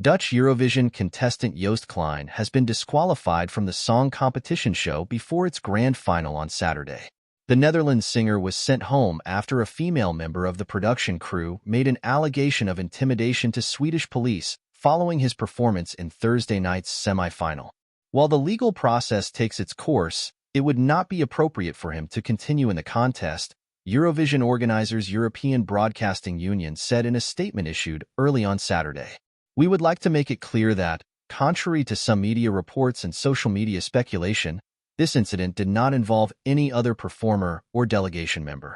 Dutch Eurovision contestant Joost Klein has been disqualified from the song competition show before its grand final on Saturday. The Netherlands singer was sent home after a female member of the production crew made an allegation of intimidation to Swedish police following his performance in Thursday night's semi-final. While the legal process takes its course, it would not be appropriate for him to continue in the contest, Eurovision organizers' European Broadcasting Union said in a statement issued early on Saturday. We would like to make it clear that, contrary to some media reports and social media speculation, this incident did not involve any other performer or delegation member.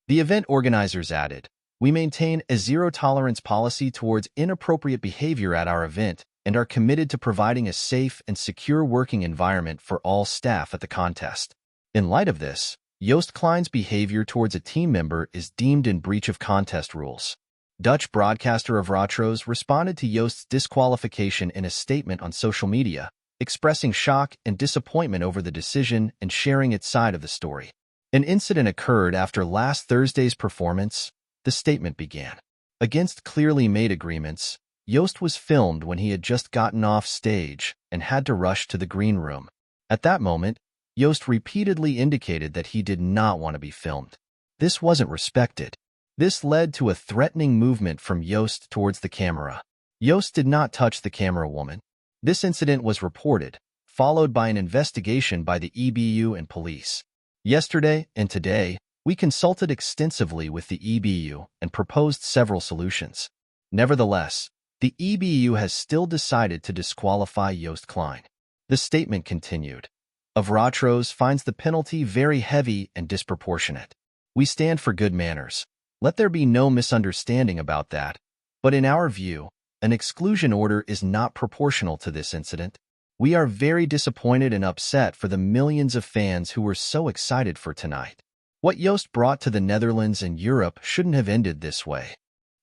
The event organizers added, "We maintain a zero-tolerance policy towards inappropriate behavior at our event and are committed to providing a safe and secure working environment for all staff at the contest." In light of this, Joost Klein's behavior towards a team member is deemed in breach of contest rules. Dutch broadcaster Avrotros responded to Joost's disqualification in a statement on social media, expressing shock and disappointment over the decision and sharing its side of the story. An incident occurred after last Thursday's performance, the statement began. Against clearly made agreements, Joost was filmed when he had just gotten off stage and had to rush to the green room. At that moment, Joost repeatedly indicated that he did not want to be filmed. This wasn't respected. This led to a threatening movement from Joost towards the camera. Joost did not touch the camera woman. This incident was reported, followed by an investigation by the EBU and police. Yesterday and today, we consulted extensively with the EBU and proposed several solutions. Nevertheless, the EBU has still decided to disqualify Joost Klein. The statement continued. Avrotros finds the penalty very heavy and disproportionate. We stand for good manners. Let there be no misunderstanding about that, but in our view, an exclusion order is not proportional to this incident. We are very disappointed and upset for the millions of fans who were so excited for tonight. What Joost brought to the Netherlands and Europe shouldn't have ended this way.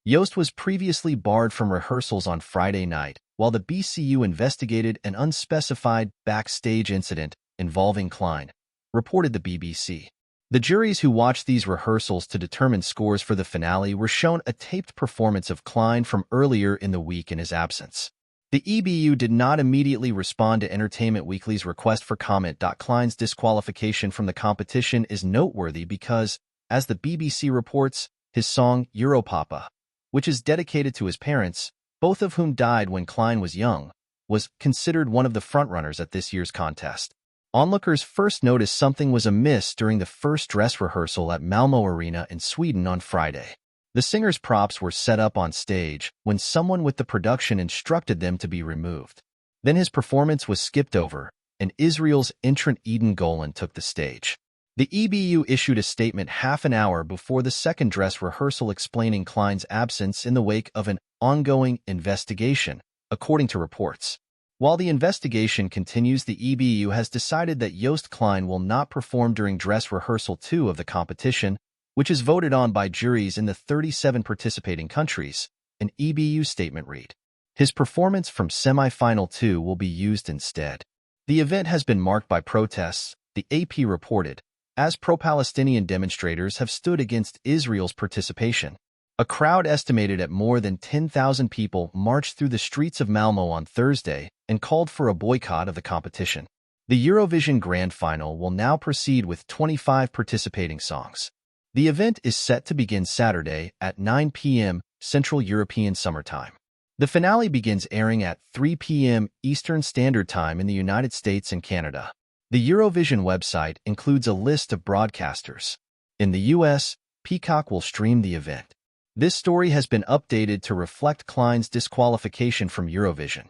Joost was previously barred from rehearsals on Friday night, while the BCU investigated an unspecified backstage incident involving Klein, reported the BBC. The juries who watched these rehearsals to determine scores for the finale were shown a taped performance of Klein from earlier in the week in his absence. The EBU did not immediately respond to Entertainment Weekly's request for comment. Klein's disqualification from the competition is noteworthy because, as the BBC reports, his song Europapa, which is dedicated to his parents, both of whom died when Klein was young, was considered one of the frontrunners at this year's contest. Onlookers first noticed something was amiss during the first dress rehearsal at Malmö Arena in Sweden on Friday. The singer's props were set up on stage when someone with the production instructed them to be removed. Then his performance was skipped over, and Israel's entrant Eden Golan took the stage. The EBU issued a statement half an hour before the second dress rehearsal explaining Klein's absence in the wake of an ongoing investigation, according to reports. While the investigation continues, the EBU has decided that Joost Klein will not perform during dress rehearsal 2 of the competition, which is voted on by juries in the 37 participating countries. An EBU statement read, "His performance from semi-final 2 will be used instead." The event has been marked by protests, the AP reported, as pro-Palestinian demonstrators have stood against Israel's participation. A crowd estimated at more than 10,000 people marched through the streets of Malmö on Thursday and called for a boycott of the competition. The Eurovision Grand Final will now proceed with 25 participating songs. The event is set to begin Saturday at 9 p.m. Central European Summer Time. The finale begins airing at 3 p.m. Eastern Standard Time in the United States and Canada. The Eurovision website includes a list of broadcasters. In the U.S., Peacock will stream the event. This story has been updated to reflect Klein's disqualification from Eurovision.